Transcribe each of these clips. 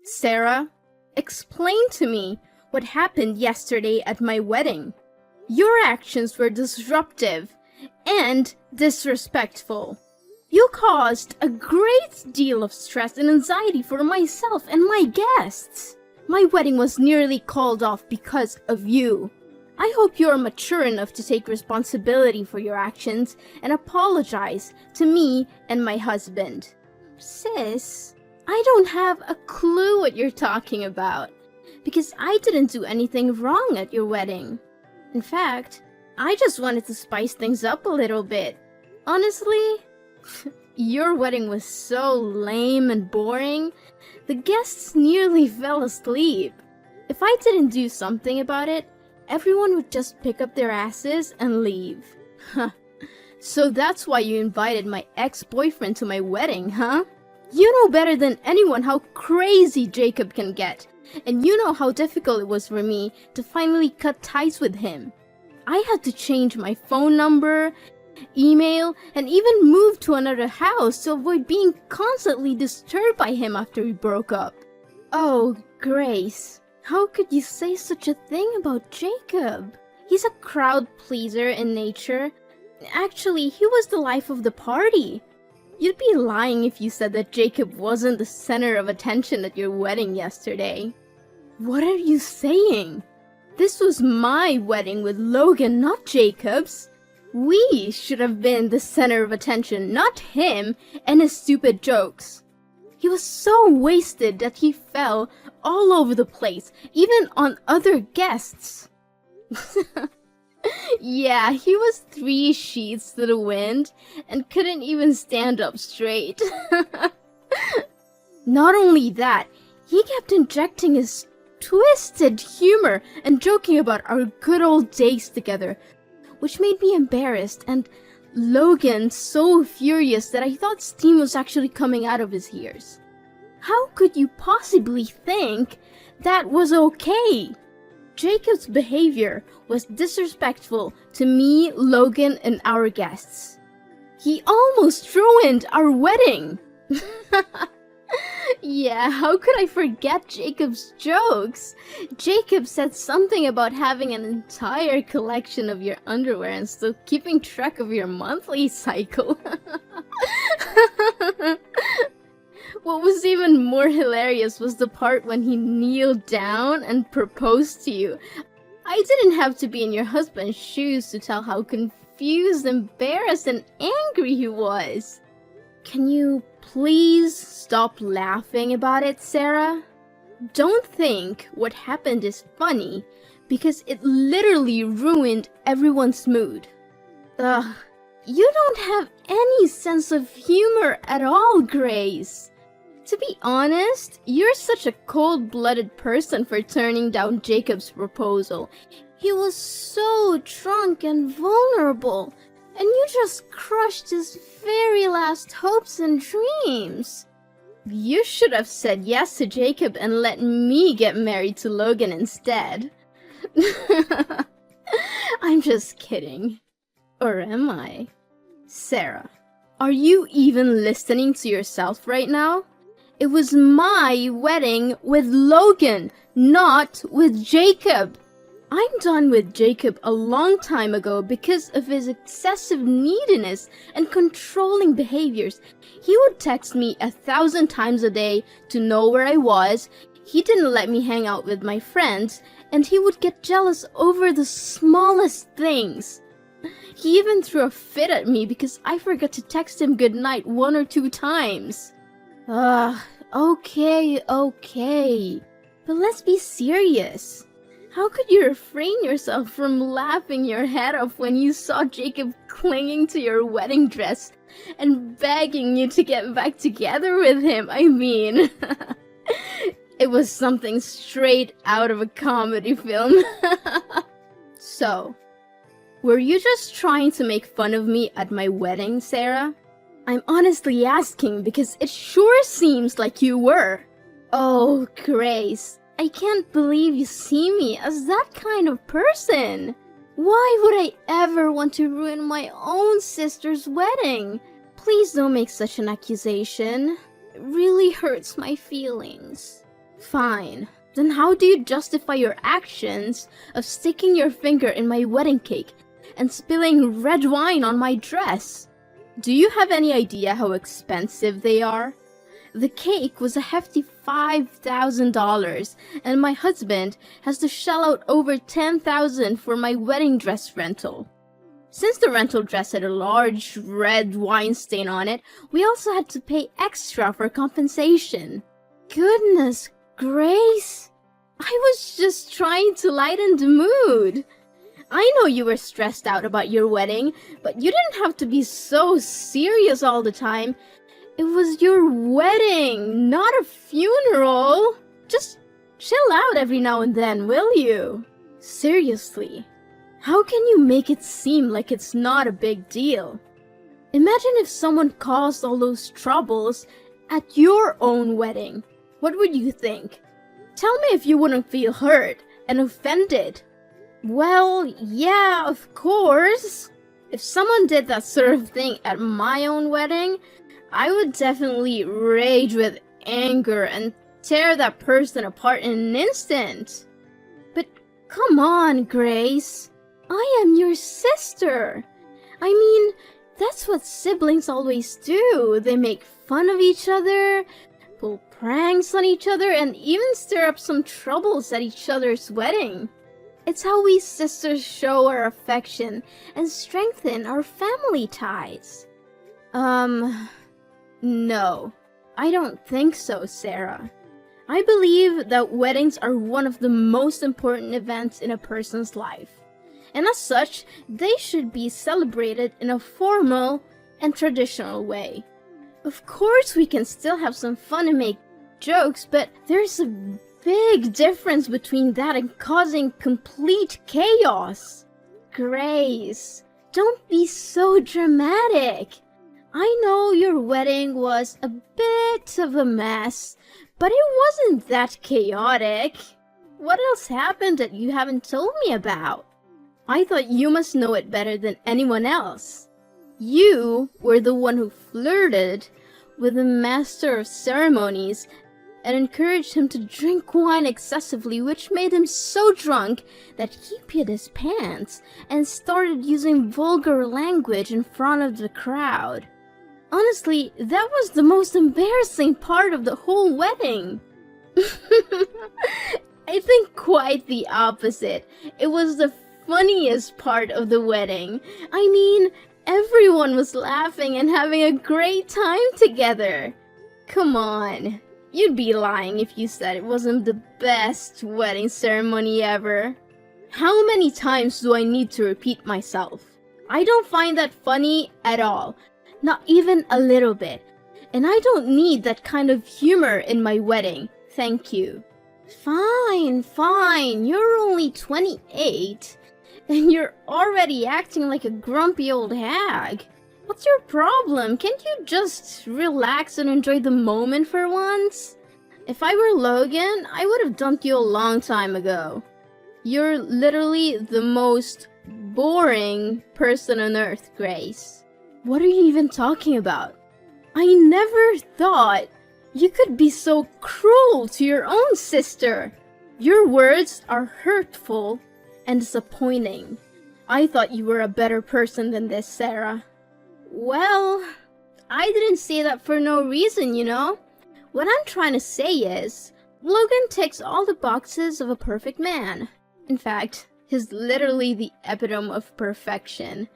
Sarah, explain to me what happened yesterday at my wedding. Your actions were disruptive and disrespectful. You caused a great deal of stress and anxiety for myself and my guests. My wedding was nearly called off because of you. I hope you are mature enough to take responsibility for your actions and apologize to me and my husband. Sis, I don't have a clue what you're talking about, because I didn't do anything wrong at your wedding. In fact, I just wanted to spice things up a little bit. Honestly, your wedding was so lame and boring, the guests nearly fell asleep. If I didn't do something about it, everyone would just pick up their asses and leave. So that's why you invited my ex-boyfriend to my wedding, huh? You know better than anyone how crazy Jacob can get, and you know how difficult it was for me to finally cut ties with him. I had to change my phone number, email, and even move to another house to avoid being constantly disturbed by him after we broke up. Oh, Grace, how could you say such a thing about Jacob? He's a crowd pleaser in nature. Actually, he was the life of the party. You'd be lying if you said that Jacob wasn't the center of attention at your wedding yesterday. What are you saying? This was my wedding with Logan, not Jacob's. We should have been the center of attention, not him and his stupid jokes. He was so wasted that he fell all over the place, even on other guests. Yeah, he was 3 sheets to the wind and couldn't even stand up straight. Not only that, he kept injecting his twisted humor and joking about our good old days together, which made me embarrassed and Logan so furious that I thought steam was actually coming out of his ears. How could you possibly think that was okay? Jacob's behavior was disrespectful to me, Logan, and our guests. He almost ruined our wedding! Yeah, how could I forget Jacob's jokes? Jacob said something about having an entire collection of your underwear and still keeping track of your monthly cycle. What was even more hilarious was the part when he kneeled down and proposed to you. I didn't have to be in your husband's shoes to tell how confused, embarrassed, and angry he was. Can you please stop laughing about it, Sarah? Don't think what happened is funny, because it literally ruined everyone's mood. Ugh, you don't have any sense of humor at all, Grace. To be honest, you're such a cold-blooded person for turning down Jacob's proposal. He was so drunk and vulnerable, and you just crushed his very last hopes and dreams. You should have said yes to Jacob and let me get married to Logan instead. I'm just kidding. Or am I? Sarah, are you even listening to yourself right now? It was my wedding with Logan, not with Jacob. I'm done with Jacob a long time ago because of his excessive neediness and controlling behaviors. He would text me 1,000 times a day to know where I was. He didn't let me hang out with my friends, and he would get jealous over the smallest things. He even threw a fit at me because I forgot to text him goodnight 1 or 2 times. Okay. But let's be serious. How could you refrain yourself from laughing your head off when you saw Jacob clinging to your wedding dress and begging you to get back together with him? I mean, it was something straight out of a comedy film. So, were you just trying to make fun of me at my wedding, Sarah? I'm honestly asking because it sure seems like you were. Oh, Grace, I can't believe you see me as that kind of person. Why would I ever want to ruin my own sister's wedding? Please don't make such an accusation. It really hurts my feelings. Fine. Then how do you justify your actions of sticking your finger in my wedding cake and spilling red wine on my dress? Do you have any idea how expensive they are? The cake was a hefty $5,000, and my husband has to shell out over $10,000 for my wedding dress rental. Since the rental dress had a large red wine stain on it, we also had to pay extra for compensation. Goodness Grace, I was just trying to lighten the mood. I know you were stressed out about your wedding, but you didn't have to be so serious all the time. It was your wedding, not a funeral. Just chill out every now and then, will you? Seriously, how can you make it seem like it's not a big deal? Imagine if someone caused all those troubles at your own wedding. What would you think? Tell me if you wouldn't feel hurt and offended. Well, yeah, of course. If someone did that sort of thing at my own wedding, I would definitely rage with anger and tear that person apart in an instant. But come on, Grace. I am your sister. I mean, that's what siblings always do. They make fun of each other, pull pranks on each other, and even stir up some troubles at each other's wedding. It's how we sisters show our affection and strengthen our family ties. No, I don't think so, Sarah. I believe that weddings are one of the most important events in a person's life. And as such, they should be celebrated in a formal and traditional way. Of course, we can still have some fun and make jokes, but there's a big difference between that and causing complete chaos. Grace, don't be so dramatic. I know your wedding was a bit of a mess, but it wasn't that chaotic. What else happened that you haven't told me about? I thought you must know it better than anyone else. You were the one who flirted with the master of ceremonies and encouraged him to drink wine excessively, which made him so drunk that he peed his pants and started using vulgar language in front of the crowd. Honestly, that was the most embarrassing part of the whole wedding. I think quite the opposite. It was the funniest part of the wedding. I mean, everyone was laughing and having a great time together. Come on, you'd be lying if you said it wasn't the best wedding ceremony ever. How many times do I need to repeat myself? I don't find that funny at all. Not even a little bit. And I don't need that kind of humor in my wedding. Thank you. Fine. You're only 28. And you're already acting like a grumpy old hag. What's your problem? Can't you just relax and enjoy the moment for once? If I were Logan, I would have dumped you a long time ago. You're literally the most boring person on earth, Grace. What are you even talking about? I never thought you could be so cruel to your own sister. Your words are hurtful and disappointing. I thought you were a better person than this, Sarah. Well, I didn't say that for no reason, you know? What I'm trying to say is, Logan ticks all the boxes of a perfect man. In fact, he's literally the epitome of perfection.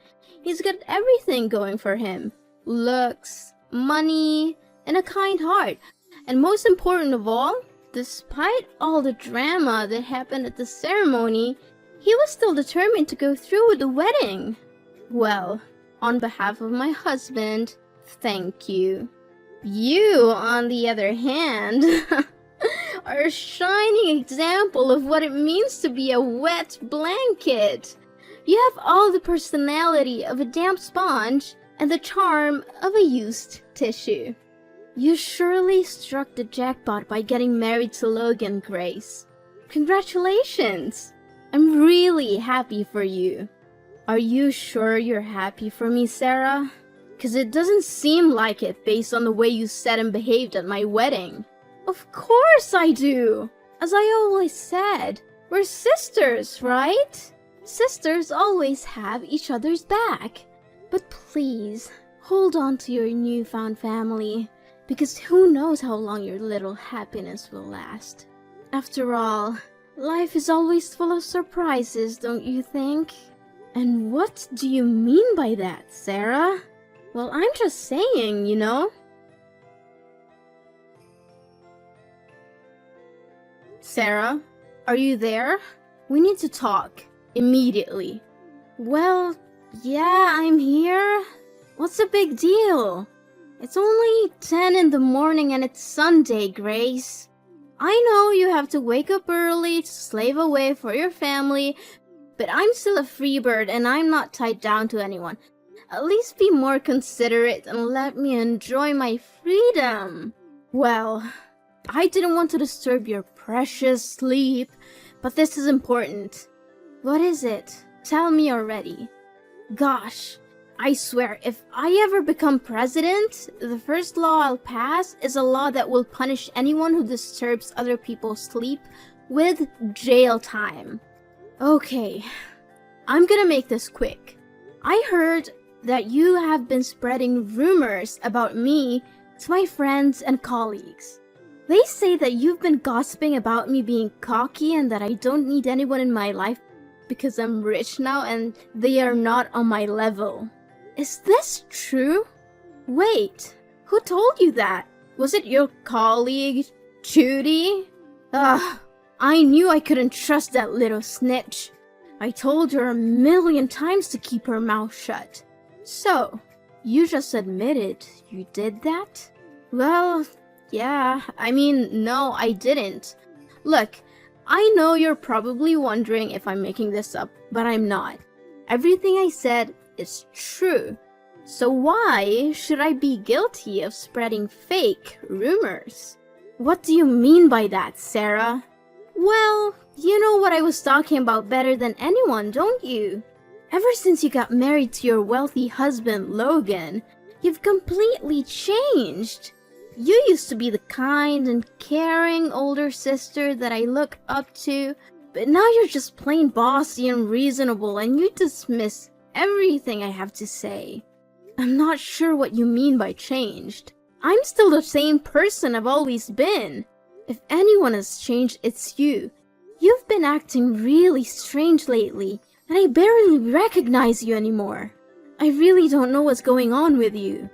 He's got everything going for him. Looks, money, and a kind heart. And most important of all, despite all the drama that happened at the ceremony, he was still determined to go through with the wedding. Well, on behalf of my husband, thank you. You, on the other hand, are a shining example of what it means to be a wet blanket. You have all the personality of a damp sponge and the charm of a used tissue. You surely struck the jackpot by getting married to Logan, Grace. Congratulations! I'm really happy for you. Are you sure you're happy for me, Sarah? 'Cause it doesn't seem like it based on the way you said and behaved at my wedding. Of course I do. As I always said, we're sisters, right? Sisters always have each other's back. But please, hold on to your newfound family, because who knows how long your little happiness will last. After all, life is always full of surprises, don't you think? And what do you mean by that, Sarah? Well, I'm just saying, you know. Sarah, are you there? We need to talk. Immediately. Well, yeah, I'm here. What's the big deal? It's only 10 in the morning and it's Sunday, Grace. I know you have to wake up early to slave away for your family, but I'm still a free bird and I'm not tied down to anyone. At least be more considerate and let me enjoy my freedom. Well, I didn't want to disturb your precious sleep, but this is important. What is it? Tell me already. Gosh, I swear, if I ever become president, the first law I'll pass is a law that will punish anyone who disturbs other people's sleep with jail time. Okay, I'm gonna make this quick. I heard that you have been spreading rumors about me to my friends and colleagues. They say that you've been gossiping about me being cocky and that I don't need anyone in my life because I'm rich now and they are not on my level. Is this true? Wait, who told you that? Was it your colleague, Judy? Ugh, I knew I couldn't trust that little snitch. I told her a million times to keep her mouth shut. So, you just admitted you did that? Well, yeah, no, I didn't. Look, I know you're probably wondering if I'm making this up, but I'm not. Everything I said is true. So why should I be guilty of spreading fake rumors? What do you mean by that, Sarah? Well, you know what I was talking about better than anyone, don't you? Ever since you got married to your wealthy husband, Logan, you've completely changed. You used to be the kind and caring older sister that I look up to, but now you're just plain bossy and reasonable and you dismiss everything I have to say. I'm not sure what you mean by changed. I'm still the same person I've always been. If anyone has changed, it's you. You've been acting really strange lately, and I barely recognize you anymore. I really don't know what's going on with you.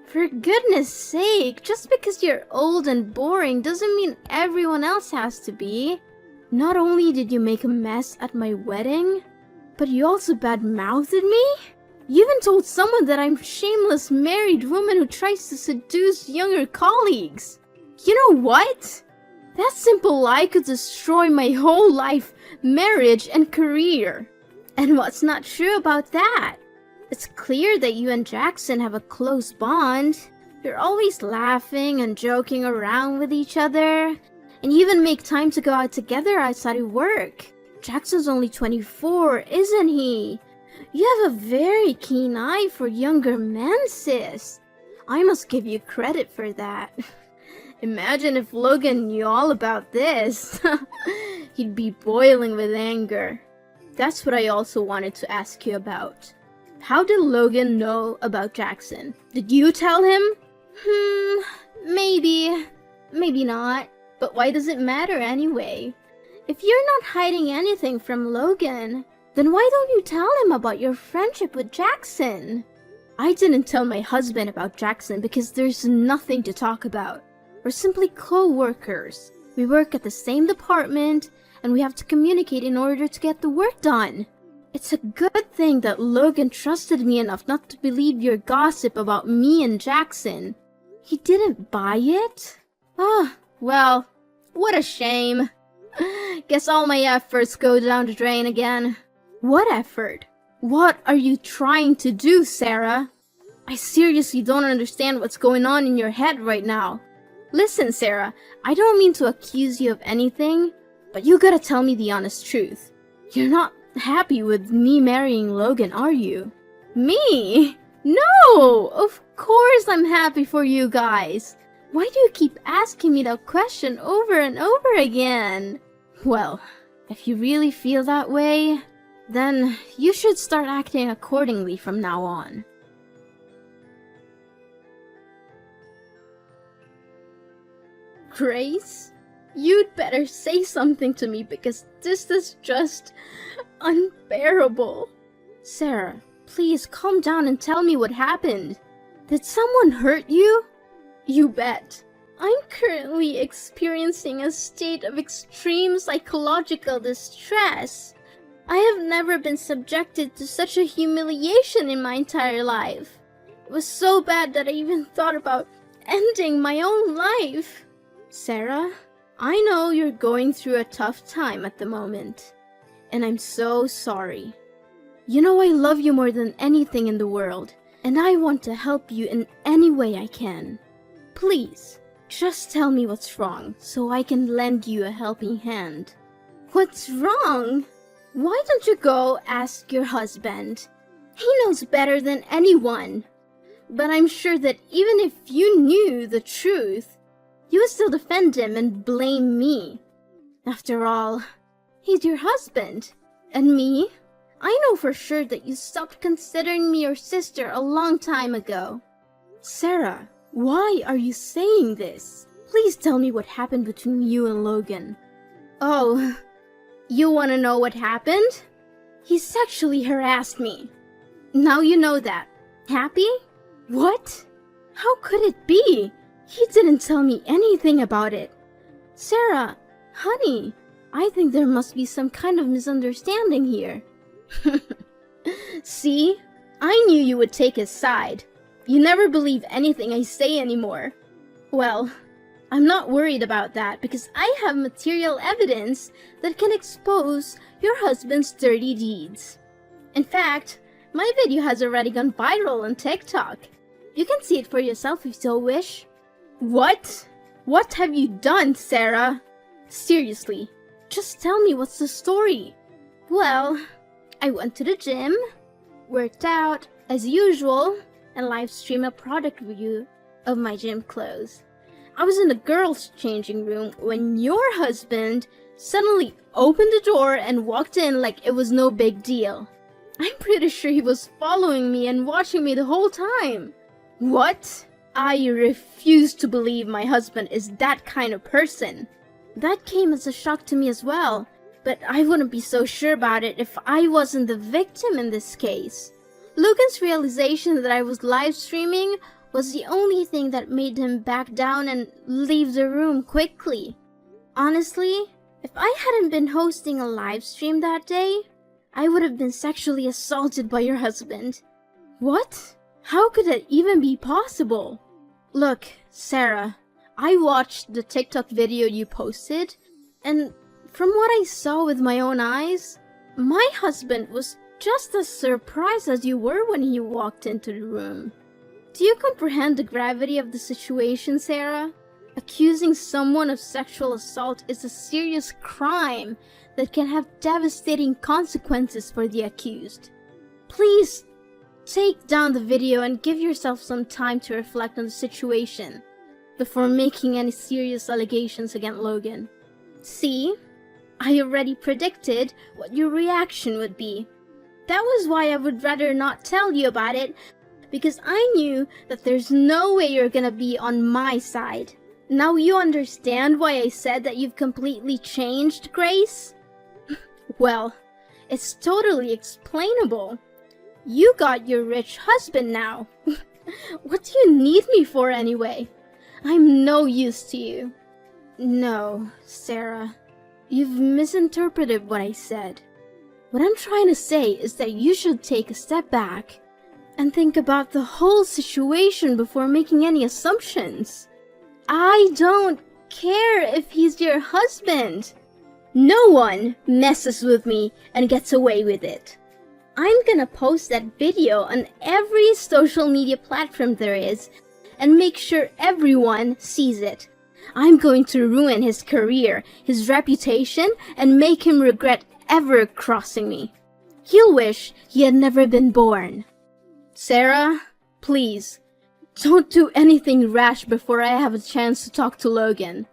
For goodness sake, just because you're old and boring doesn't mean everyone else has to be. Not only did you make a mess at my wedding, but you also bad-mouthed me? You even told someone that I'm a shameless married woman who tries to seduce younger colleagues. You know what? That simple lie could destroy my whole life, marriage, and career. And what's not true about that? It's clear that you and Jackson have a close bond. You're always laughing and joking around with each other, and you even make time to go out together outside of work. Jackson's only 24, isn't he? You have a very keen eye for younger men, sis. I must give you credit for that. Imagine if Logan knew all about this. He'd be boiling with anger. That's what I also wanted to ask you about. How did Logan know about Jackson? Did you tell him? Maybe. Maybe not. But why does it matter anyway? If you're not hiding anything from Logan, then why don't you tell him about your friendship with Jackson? I didn't tell my husband about Jackson because there's nothing to talk about. We're simply co-workers. We work at the same department, and we have to communicate in order to get the work done. It's a good thing that Logan trusted me enough not to believe your gossip about me and Jackson. He didn't buy it? Ah, well, what a shame. Guess all my efforts go down the drain again. What effort? What are you trying to do, Sarah? I seriously don't understand what's going on in your head right now. Listen, Sarah, I don't mean to accuse you of anything, but you gotta tell me the honest truth. You're not happy with me marrying Logan, are you? Me? No! Of course I'm happy for you guys. Why do you keep asking me that question over and over again? Well, if you really feel that way, then you should start acting accordingly from now on. Grace, you'd better say something to me because this is just unbearable. Sarah, please calm down and tell me what happened. Did someone hurt you? You bet. I'm currently experiencing a state of extreme psychological distress. I have never been subjected to such a humiliation in my entire life. It was so bad that I even thought about ending my own life. Sarah, I know you're going through a tough time at the moment, and I'm so sorry. You know I love you more than anything in the world, and I want to help you in any way I can. Please, just tell me what's wrong so I can lend you a helping hand. What's wrong? Why don't you go ask your husband? He knows better than anyone. But I'm sure that even if you knew the truth, you would still defend him and blame me. After all, he's your husband. And me? I know for sure that you stopped considering me your sister a long time ago. Sarah, why are you saying this? Please tell me what happened between you and Logan. Oh, you want to know what happened? He sexually harassed me. Now you know that. Happy? What? How could it be? He didn't tell me anything about it. Sarah, honey, I think there must be some kind of misunderstanding here. See? I knew you would take his side. You never believe anything I say anymore. Well, I'm not worried about that because I have material evidence that can expose your husband's dirty deeds. In fact, my video has already gone viral on TikTok. You can see it for yourself if you so wish. What? What have you done, Sarah? Seriously, just tell me what's the story. Well, I went to the gym, worked out as usual, and live streamed a product review of my gym clothes. I was in the girls' changing room when your husband suddenly opened the door and walked in like it was no big deal. I'm pretty sure he was following me and watching me the whole time. What? I refuse to believe my husband is that kind of person. That came as a shock to me as well, but I wouldn't be so sure about it if I wasn't the victim in this case. Logan's realization that I was live streaming was the only thing that made him back down and leave the room quickly. Honestly, if I hadn't been hosting a live stream that day, I would have been sexually assaulted by your husband. What? How could that even be possible? Look, Sarah, I watched the TikTok video you posted, and from what I saw with my own eyes, my husband was just as surprised as you were when he walked into the room. Do you comprehend the gravity of the situation, Sarah? Accusing someone of sexual assault is a serious crime that can have devastating consequences for the accused. Please, take down the video and give yourself some time to reflect on the situation before making any serious allegations against Logan. See? I already predicted what your reaction would be. That was why I would rather not tell you about it, because I knew that there's no way you're gonna be on my side. Now you understand why I said that you've completely changed, Grace? Well, it's totally explainable. You got your rich husband now. What do you need me for anyway? I'm no use to you. No, Sarah. You've misinterpreted what I said. What I'm trying to say is that you should take a step back and think about the whole situation before making any assumptions. I don't care if he's your husband. No one messes with me and gets away with it. I'm gonna post that video on every social media platform there is and make sure everyone sees it. I'm going to ruin his career, his reputation, and make him regret ever crossing me. He'll wish he had never been born. Sarah, please, Don't do anything rash before I have a chance to talk to Logan.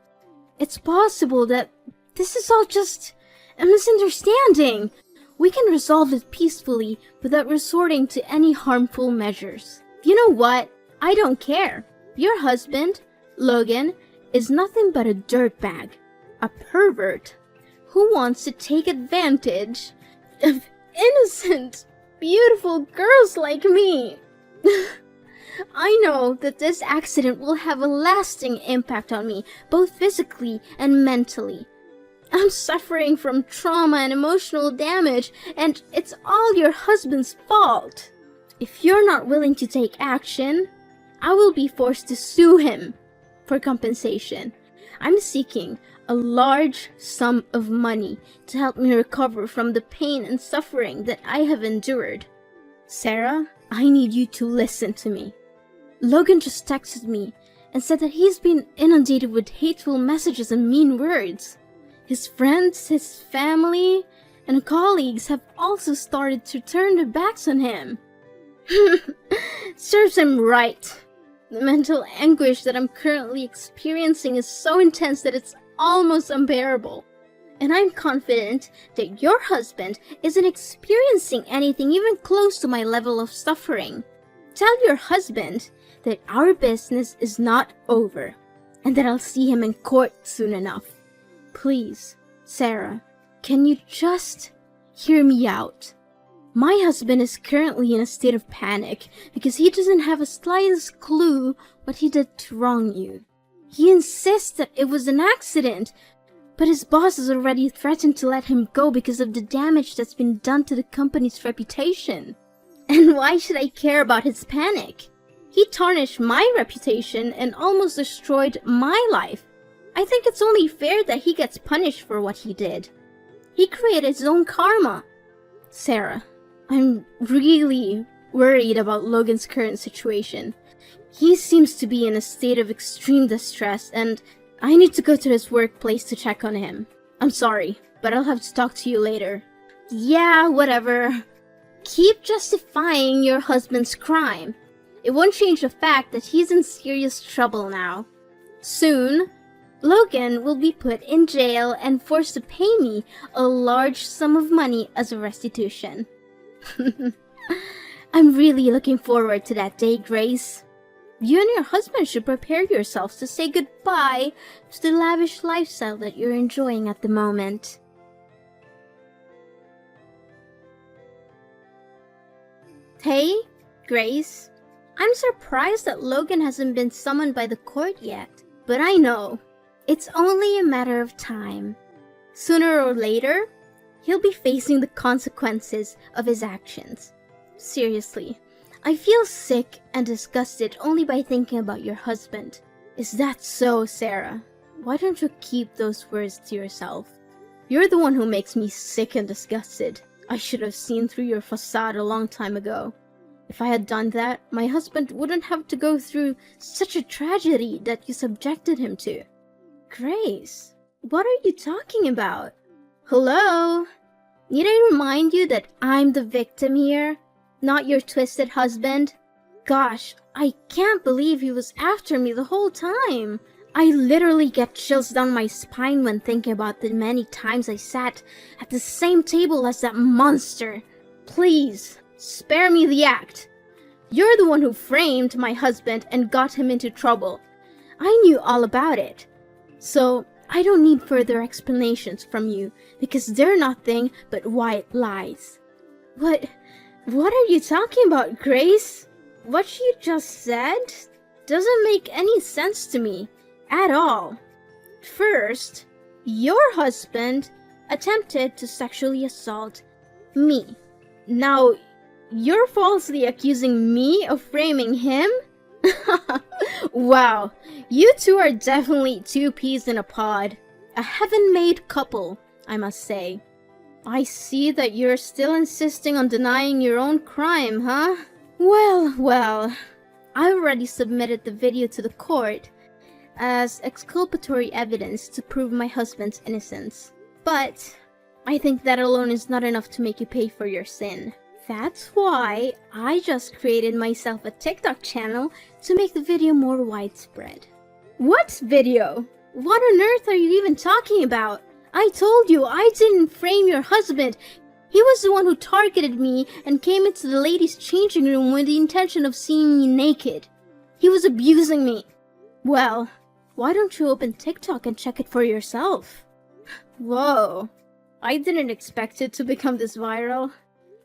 It's possible that this is all just a misunderstanding. We can resolve it peacefully without resorting to any harmful measures. You know what? I don't care. Your husband, Logan, is nothing but a dirtbag, a pervert, who wants to take advantage of innocent, beautiful girls like me. I know that this accident will have a lasting impact on me, both physically and mentally. I'm suffering from trauma and emotional damage, and it's all your husband's fault. If you're not willing to take action, I will be forced to sue him for compensation. I'm seeking a large sum of money to help me recover from the pain and suffering that I have endured. Sarah, I need you to listen to me. Logan just texted me and said that he's been inundated with hateful messages and mean words. His friends, his family, and colleagues have also started to turn their backs on him. Serves him right. The mental anguish that I'm currently experiencing is so intense that it's almost unbearable. And I'm confident that your husband isn't experiencing anything even close to my level of suffering. Tell your husband that our business is not over, and that I'll see him in court soon enough. Please, Sarah, can you just hear me out? My husband is currently in a state of panic because he doesn't have a slightest clue what he did to wrong you. He insists that it was an accident, but his boss has already threatened to let him go because of the damage that's been done to the company's reputation. And why should I care about his panic? He tarnished my reputation and almost destroyed my life. I think it's only fair that he gets punished for what he did. He created his own karma. Sarah, I'm really worried about Logan's current situation. He seems to be in a state of extreme distress, and I need to go to his workplace to check on him. I'm sorry, but I'll have to talk to you later. Yeah, whatever. Keep justifying your husband's crime. It won't change the fact that he's in serious trouble now. Soon, Logan will be put in jail and forced to pay me a large sum of money as a restitution. I'm really looking forward to that day, Grace. You and your husband should prepare yourselves to say goodbye to the lavish lifestyle that you're enjoying at the moment. Hey, Grace. I'm surprised that Logan hasn't been summoned by the court yet, but I know. It's only a matter of time. Sooner or later, he'll be facing the consequences of his actions. Seriously, I feel sick and disgusted only by thinking about your husband. Is that so, Sarah? Why don't you keep those words to yourself? You're the one who makes me sick and disgusted. I should have seen through your facade a long time ago. If I had done that, my husband wouldn't have to go through such a tragedy that you subjected him to. Grace, what are you talking about? Hello? Need I remind you that I'm the victim here, not your twisted husband? Gosh, I can't believe he was after me the whole time. I literally get chills down my spine when thinking about the many times I sat at the same table as that monster. Please, spare me the act. You're the one who framed my husband and got him into trouble. I knew all about it. So, I don't need further explanations from you, because they're nothing but white lies. What are you talking about, Grace? What you just said doesn't make any sense to me, at all. First, your husband attempted to sexually assault me. Now, you're falsely accusing me of framing him? Wow, you two are definitely two peas in a pod. A heaven-made couple, I must say. I see that you're still insisting on denying your own crime, huh? Well, I already submitted the video to the court as exculpatory evidence to prove my husband's innocence. But I think that alone is not enough to make you pay for your sin. That's why I just created myself a TikTok channel to make the video more widespread. What video? What on earth are you even talking about? I told you I didn't frame your husband. He was the one who targeted me and came into the ladies' changing room with the intention of seeing me naked. He was abusing me. Well, why don't you open TikTok and check it for yourself? Whoa, I didn't expect it to become this viral.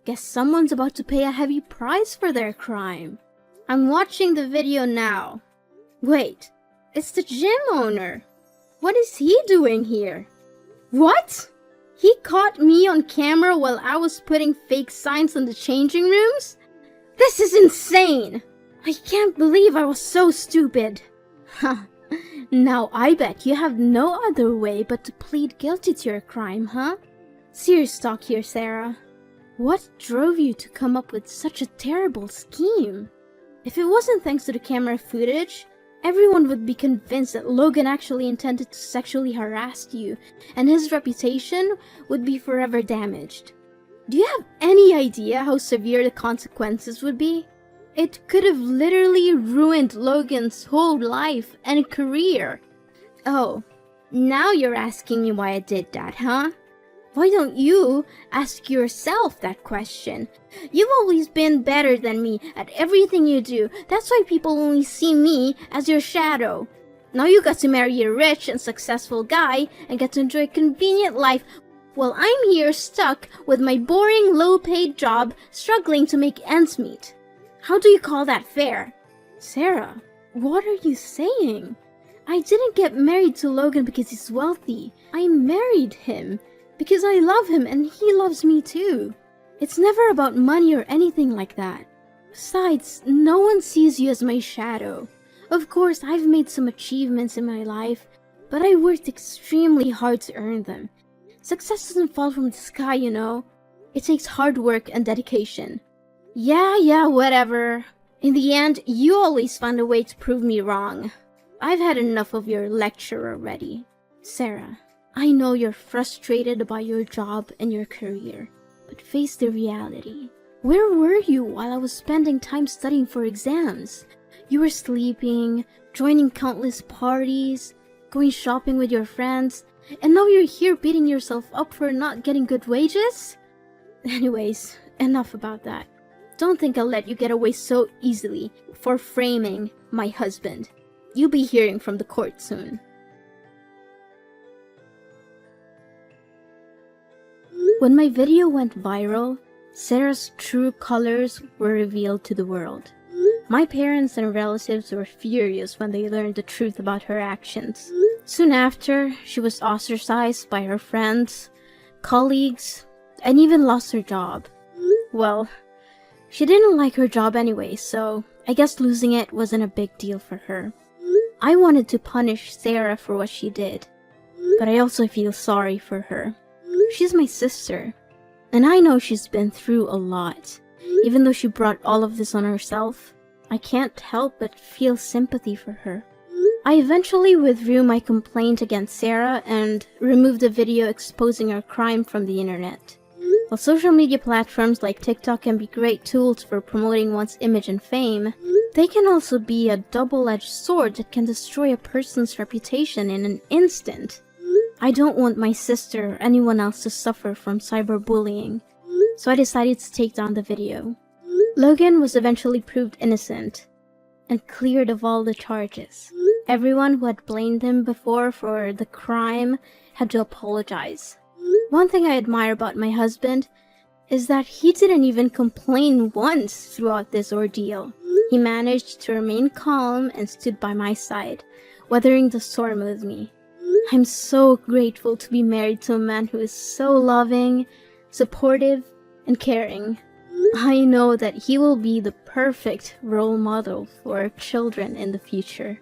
Guess someone's about to pay a heavy price for their crime. I'm watching the video now. Wait, it's the gym owner. What is he doing here? What? He caught me on camera while I was putting fake signs in the changing rooms? This is insane! I can't believe I was so stupid. Huh. Now I bet you have no other way but to plead guilty to your crime, huh? Serious talk here, Sarah. What drove you to come up with such a terrible scheme? If it wasn't thanks to the camera footage, everyone would be convinced that Logan actually intended to sexually harass you, and his reputation would be forever damaged. Do you have any idea how severe the consequences would be? It could have literally ruined Logan's whole life and career. Oh, now you're asking me why I did that, huh? Why don't you ask yourself that question? You've always been better than me at everything you do. That's why people only see me as your shadow. Now you got to marry a rich and successful guy and get to enjoy a convenient life while I'm here stuck with my boring, low-paid job, struggling to make ends meet. How do you call that fair? Sarah, what are you saying? I didn't get married to Logan because he's wealthy. I married him because I love him and he loves me too. It's never about money or anything like that. Besides, no one sees you as my shadow. Of course, I've made some achievements in my life, but I worked extremely hard to earn them. Success doesn't fall from the sky, you know. It takes hard work and dedication. Yeah, whatever. In the end, you always find a way to prove me wrong. I've had enough of your lecture already. Sarah, I know you're frustrated about your job and your career, but face the reality. Where were you while I was spending time studying for exams? You were sleeping, joining countless parties, going shopping with your friends, and now you're here beating yourself up for not getting good wages? Anyways, enough about that. Don't think I'll let you get away so easily for framing my husband. You'll be hearing from the court soon. When my video went viral, Sarah's true colors were revealed to the world. My parents and relatives were furious when they learned the truth about her actions. Soon after, she was ostracized by her friends, colleagues, and even lost her job. Well, she didn't like her job anyway, so I guess losing it wasn't a big deal for her. I wanted to punish Sarah for what she did, but I also feel sorry for her. She's my sister, and I know she's been through a lot. Even though she brought all of this on herself, I can't help but feel sympathy for her. I eventually withdrew my complaint against Sarah and removed the video exposing her crime from the internet. While social media platforms like TikTok can be great tools for promoting one's image and fame, they can also be a double-edged sword that can destroy a person's reputation in an instant. I don't want my sister or anyone else to suffer from cyberbullying, so I decided to take down the video. Logan was eventually proved innocent and cleared of all the charges. Everyone who had blamed him before for the crime had to apologize. One thing I admire about my husband is that he didn't even complain once throughout this ordeal. He managed to remain calm and stood by my side, weathering the storm with me. I'm so grateful to be married to a man who is so loving, supportive, and caring. I know that he will be the perfect role model for our children in the future.